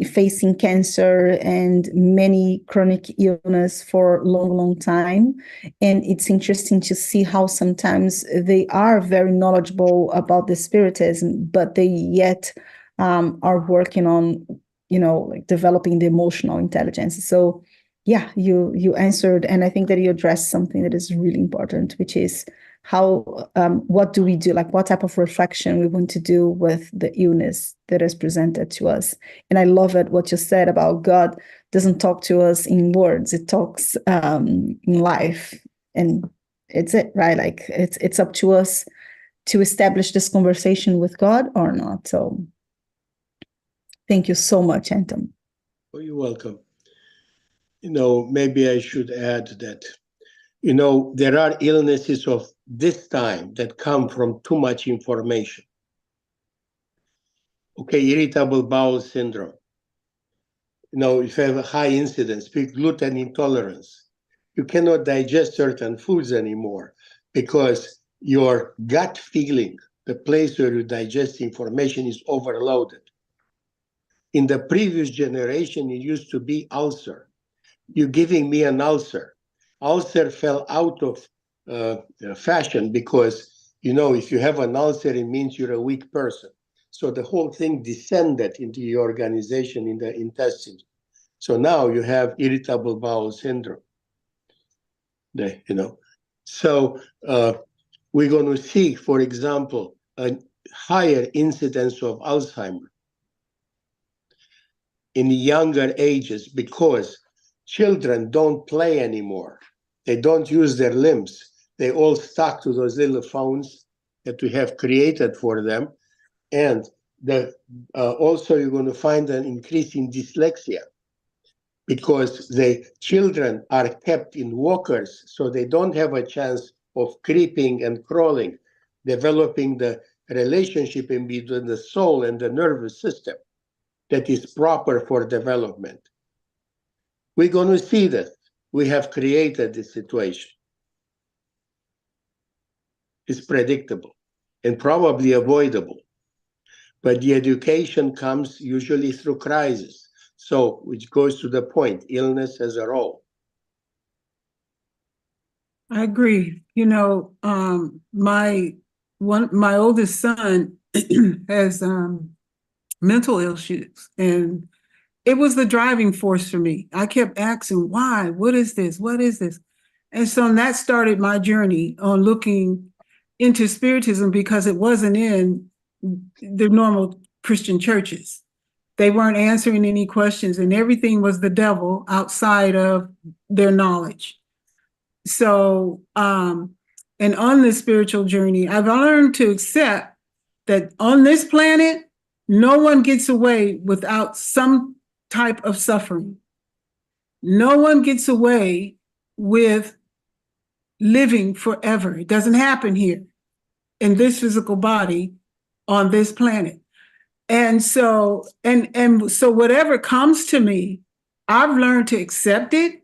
Speaker 4: facing cancer and many chronic illness for a long, long time. And it's interesting to see how sometimes they are very knowledgeable about the spiritism, but they yet are working on, like developing the emotional intelligence. So yeah, you answered, and I think that you addressed something that is really important, which is how what do we do, like what type of reflection we want to do with the illness that is presented to us. And I love it what you said about God doesn't talk to us in words, it talks in life. And it's it, right? Like it's up to us to establish this conversation with God or not. So thank you so much, Anton.
Speaker 3: Oh, you're welcome. Maybe I should add that there are illnesses of this time that come from too much information. Okay, irritable bowel syndrome. If you have a high incidence, gluten intolerance, you cannot digest certain foods anymore because your gut feeling, the place where you digest information, is overloaded. In the previous generation, it used to be ulcer. You're giving me an ulcer. Ulcer fell out of fashion because, if you have an ulcer, it means you're a weak person. So the whole thing descended into your organization in the intestines. So now you have irritable bowel syndrome. So we're going to see, for example, a higher incidence of Alzheimer in younger ages because children don't play anymore. They don't use their limbs. They all stuck to those little phones that we have created for them. And also you're going to find an increase in dyslexia because the children are kept in walkers, so they don't have a chance of creeping and crawling, developing the relationship in between the soul and the nervous system that is proper for development. We're going to see that we have created this situation. It's predictable and probably avoidable. But the education comes usually through crisis. So, which goes to the point, illness has a role.
Speaker 5: I agree. My oldest son has mental issues, and it was the driving force for me. I kept asking, why? What is this? What is this? And so that started my journey on looking into spiritism because it wasn't in the normal Christian churches. They weren't answering any questions, and everything was the devil outside of their knowledge. So, and on this spiritual journey, I've learned to accept that on this planet, no one gets away without some type of suffering. No one gets away with living forever. It doesn't happen here in this physical body on this planet. And so, so whatever comes to me, I've learned to accept it.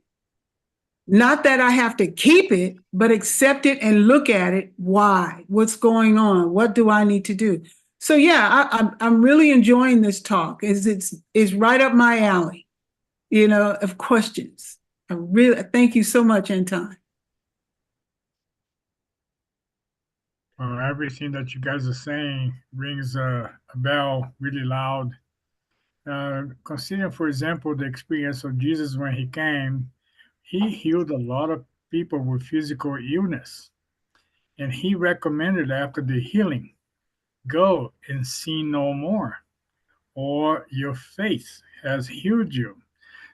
Speaker 5: Not that I have to keep it, but accept it and look at it. Why? What's going on? What do I need to do? So yeah, I'm really enjoying this talk. It's right up my alley, of questions. I really thank you so much, Anton.
Speaker 1: Well, everything that you guys are saying rings a bell really loud. Considering, for example, the experience of Jesus when he came, he healed a lot of people with physical illness. And he recommended after the healing, go and sin no more, or your faith has healed you.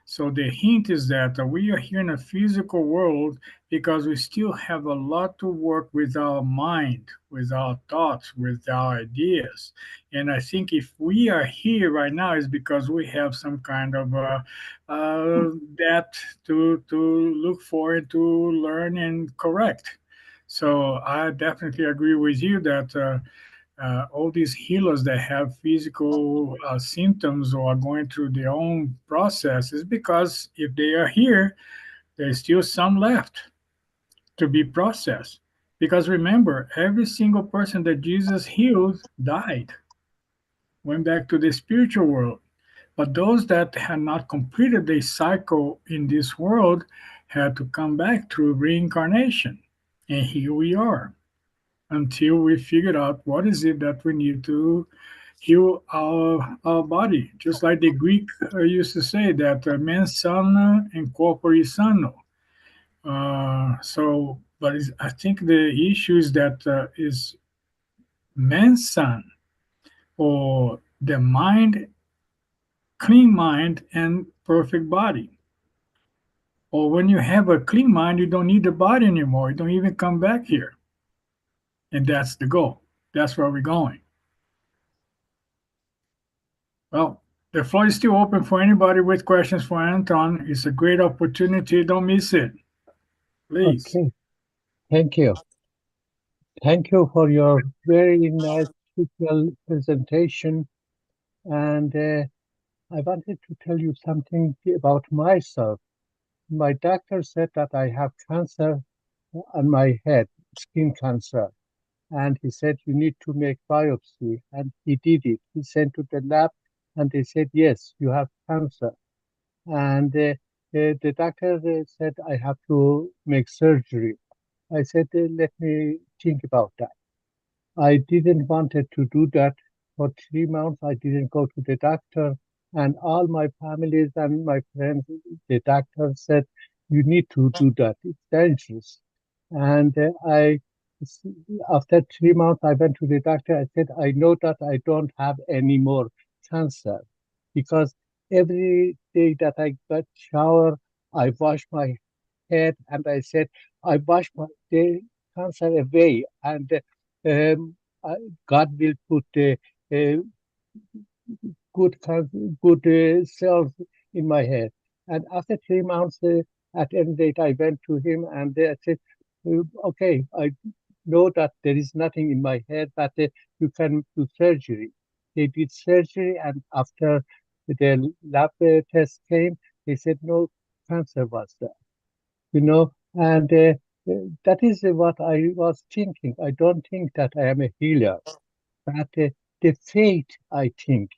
Speaker 1: So the hint is that we are here in a physical world because we still have a lot to work with our mind, with our thoughts, with our ideas. And I think if we are here right now is because we have some kind of that to look for and to learn and correct. So I definitely agree with you that all these healers that have physical symptoms or are going through their own process is because if they are here, there's still some left to be processed. Because remember, every single person that Jesus healed died, went back to the spiritual world. But those that had not completed their cycle in this world had to come back through reincarnation. And here we are until we figured out what is it that we need to heal our body. Just like the Greek used to say that mens sana in corpore sano. But I think the issue is that is mens san, or the mind, clean mind and perfect body. Or when you have a clean mind, you don't need the body anymore. You don't even come back here. And that's the goal. That's where we're going. Well, the floor is still open for anybody with questions for Anton. It's a great opportunity. Don't miss it. Please.
Speaker 6: Okay, thank you. Thank you for your very nice visual presentation. And I wanted to tell you something about myself. My doctor said that I have cancer on my head, skin cancer. And he said, you need to make biopsy. And he did it. He sent to the lab and they said, yes, you have cancer. And the doctor said, I have to make surgery. I said, let me think about that. I didn't wanted to do that for 3 months. I didn't go to the doctor. And all my families and my friends, the doctor said, you need to do that. It's dangerous. And after 3 months, I went to the doctor. I said, I know that I don't have any more cancer because every day that I got shower, I wash my head and I said, I wash my the cancer away and um, God will put good cells in my head. And after 3 months, at end date, I went to him and I said, okay, I know that there is nothing in my head, but you can do surgery. They did surgery, and after the lab test came, they said no cancer was there. And that is what I was thinking. I don't think that I am a healer, but the faith, I think,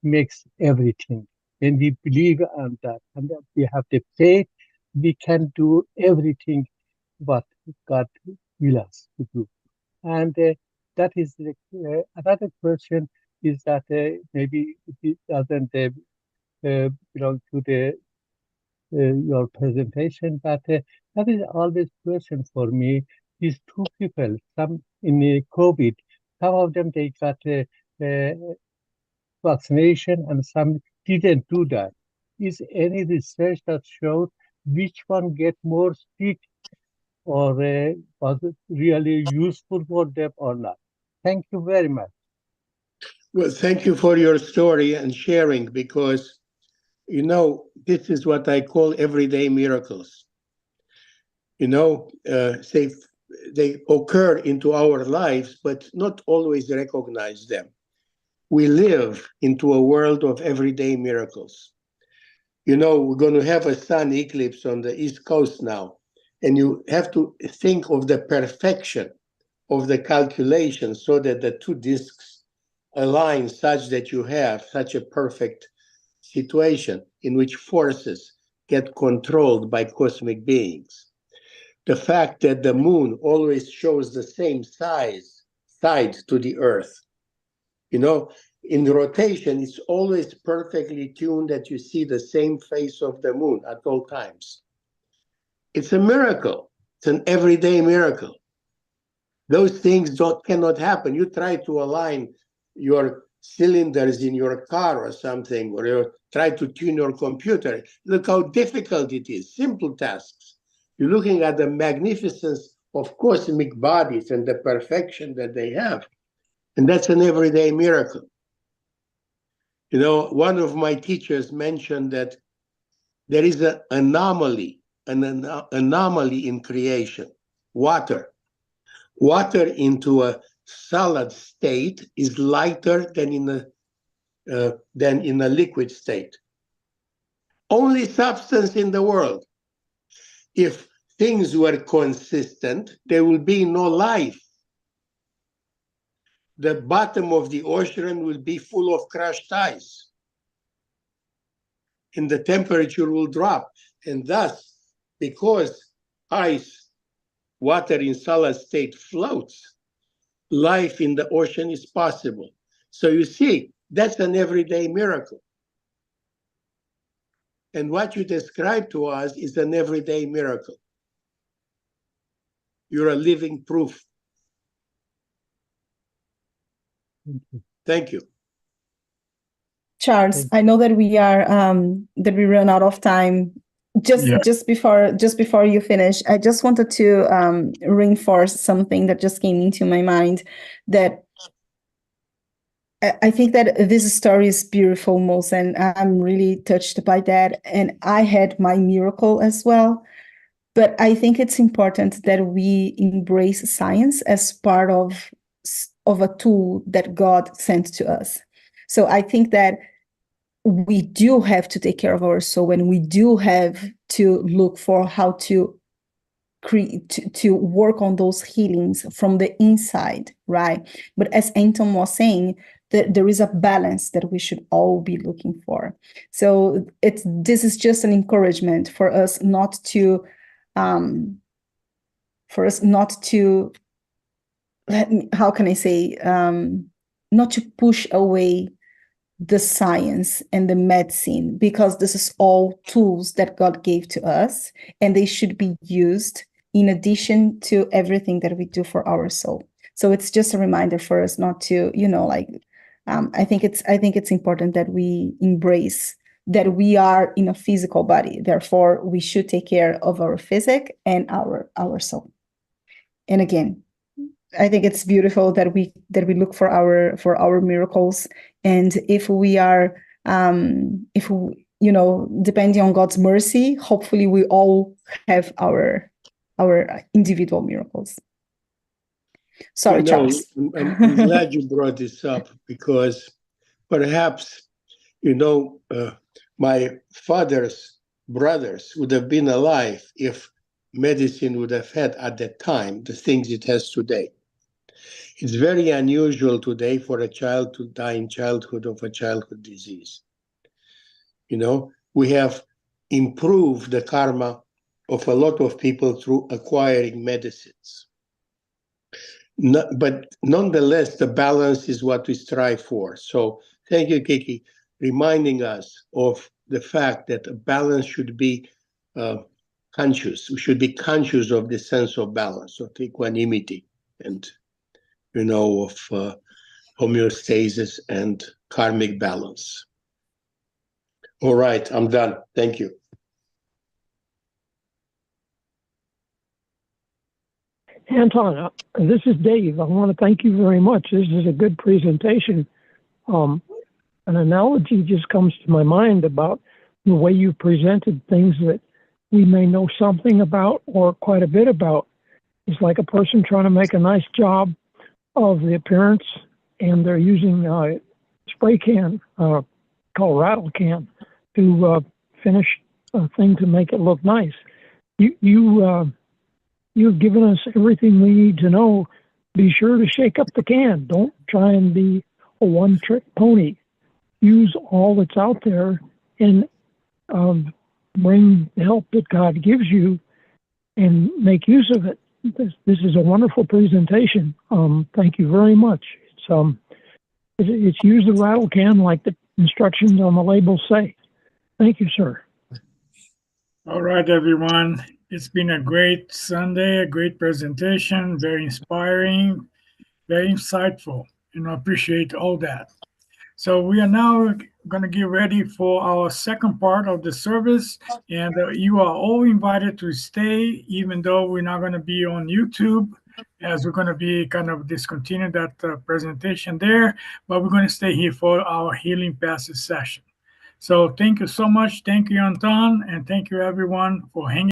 Speaker 6: makes everything. When we believe on that and that we have the faith, we can do everything what God will us to do. And that is another question is that maybe it doesn't belong to the your presentation, but that is always question for me. These two people, some in COVID, some of them they got vaccination and some didn't do that. Is any research that showed which one get more sick or was it really useful for them or not? Thank you very much.
Speaker 3: Well, thank you for your story and sharing, because, this is what I call everyday miracles. They occur into our lives, but not always recognize them. We live into a world of everyday miracles. We're going to have a sun eclipse on the East Coast now, and you have to think of the perfection of the calculation so that the two disks align such that you have such a perfect situation in which forces get controlled by cosmic beings. The fact that the moon always shows the same side to the Earth. In rotation, it's always perfectly tuned that you see the same face of the moon at all times. It's a miracle. It's an everyday miracle. Those things cannot happen. You try to align your cylinders in your car or something, or you try to tune your computer. Look how difficult it is. Simple tasks. You're looking at the magnificence of cosmic bodies and the perfection that they have. And that's an everyday miracle. One of my teachers mentioned that there is an anomaly in creation. Water into a solid state is lighter than in a liquid state. Only substance in the world. If things were consistent, there will be no life. The bottom of the ocean will be full of crushed ice, and the temperature will drop. And thus, because ice, water in solid state floats, life in the ocean is possible. So you see, that's an everyday miracle. And what you describe to us is an everyday miracle. You're a living proof. Thank you.
Speaker 4: Charles, I know that we are that we run out of time. Just before you finish, I just wanted to reinforce something that just came into my mind, that I think that this story is beautiful, Mos, and I'm really touched by that. And I had my miracle as well. But I think it's important that we embrace science as part of a tool that God sent to us. So I think that we do have to take care of our soul, and we do have to look for how to to work on those healings from the inside, right? But as Anton was saying, that there is a balance that we should all be looking for. So this is just an encouragement for us not to how can I say, not to push away the science and the medicine, because this is all tools that God gave to us, and they should be used in addition to everything that we do for our soul. So it's just a reminder for us not to, I think it's important that we embrace that we are in a physical body. Therefore, we should take care of our physic and our soul. And again, I think it's beautiful that we look for our miracles. And if we are, depending on God's mercy, hopefully we all have our individual miracles. Sorry, Charles.
Speaker 3: I'm glad you brought this up, because perhaps, my father's brothers would have been alive if medicine would have had at that time the things it has today. It's very unusual today for a child to die in childhood of a childhood disease. We have improved the karma of a lot of people through acquiring medicines. But nonetheless, the balance is what we strive for. So thank you, Kiki, reminding us of the fact that a balance should be conscious. We should be conscious of the sense of balance, of equanimity, and of homeostasis and karmic balance. All right, I'm done. Thank you.
Speaker 7: Anton, this is Dave. I want to thank you very much. This is a good presentation. An analogy just comes to my mind about the way you presented things that we may know something about or quite a bit about. It's like a person trying to make a nice job of the appearance, and they're using a spray can, called rattle can, to finish a thing to make it look nice. You've given us everything we need to know. Be sure to shake up the can. Don't try and be a one-trick pony. Use all that's out there and bring the help that God gives you and make use of it. This is a wonderful presentation. Thank you very much. It's use the rattle can like the instructions on the label say. Thank you, sir.
Speaker 1: All right, everyone. It's been a great Sunday, a great presentation, very inspiring, very insightful, and I appreciate all that. So we are now going to get ready for our second part of the service, and you are all invited to stay, even though we're not going to be on YouTube, as we're going to be kind of discontinue that presentation there, but we're going to stay here for our Healing Passage session. So thank you so much. Thank you, Anton, and thank you, everyone, for hanging